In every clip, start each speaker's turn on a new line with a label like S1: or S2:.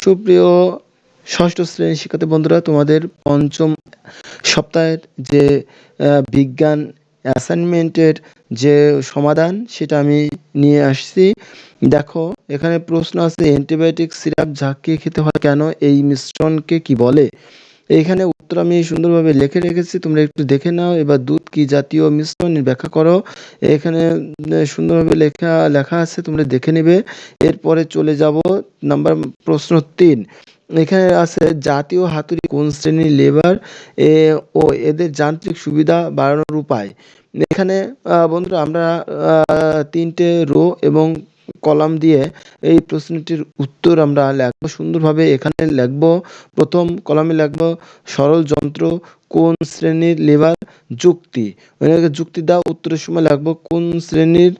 S1: সুপ্রিয় ষষ্ঠ শ্রেণীর শিক্ষার্থী বন্ধুরা, তোমাদের পঞ্চম সপ্তাহের যে বিজ্ঞান অ্যাসাইনমেন্টের যে সমাধান সেটা আমি নিয়ে আসছি। দেখো, এখানে প্রশ্ন আছে, অ্যান্টিবায়োটিক সিরাপ ঝাঁকিয়ে খেতে হয় কেন? এই মিশ্রণকে কি বলে? এইখানে উত্তর আমি সুন্দরভাবে লিখে রেখেছি, তোমরা একটু দেখে নাও। এবার দুধ কি জাতীয় মিশ্রণ ব্যাখ্যা করো। এখানে সুন্দরভাবে লেখা আছে, তোমরা দেখে নেবে। এরপরে চলে যাব নাম্বার প্রশ্ন 3। এখানে আছে, জাতীয় হাতুড়ি কোন শ্রেণীর লেবার ও এদের যান্ত্রিক সুবিধা বাড়ানোর উপায়। এখানে বন্ধুরা আমরা 3টে রো এবং কলাম দিয়ে এই প্রশ্নটির উত্তর আমরা লিখবো সুন্দরভাবে। এখানে লিখবো, প্রথম কলামে লিখবো সরল যন্ত্র কোন শ্রেণীর লেবার যুক্তি। যুক্তি দাও, উত্তরের সময় লিখবো কোন শ্রেণীর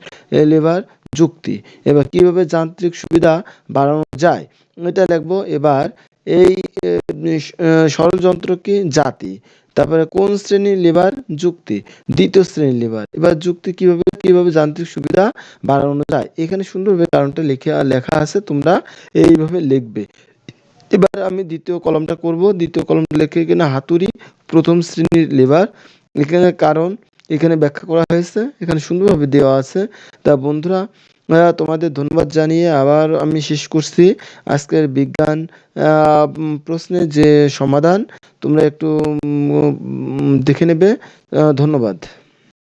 S1: লেবার যুক্তি। এবার কিভাবে যান্ত্রিক সুবিধা বাড়ানো যায় এটা লিখবো। এবার এই সরল যন্ত্র কি জাতি, তারপরে কোন শ্রেণীর লেবার যুক্তি, দ্বিতীয় শ্রেণীর লেবার। এবার যুক্তি কিভাবে যান্ত্রিক সুবিধা বাড়ানো যায়, এখানে সুন্দরভাবে কারণটা লেখা আছে, তোমরা এইভাবে লিখবে। এবার আমি দ্বিতীয় কলমটা করব। দ্বিতীয় কলমটা লিখে কিনা হাতুড়ি প্রথম শ্রেণীর লেবার, এখানে কারণ এখানে ব্যাখ্যা করা হয়েছে, এখানে সুন্দরভাবে দেওয়া আছে। তা বন্ধুরা, তোমাদের ধন্যবাদ জানিয়ে আবার আমি শেষ করছি আজকের বিজ্ঞান প্রশ্নের যে সমাধান, তোমরা একটু দেখে নেবে। ধন্যবাদ।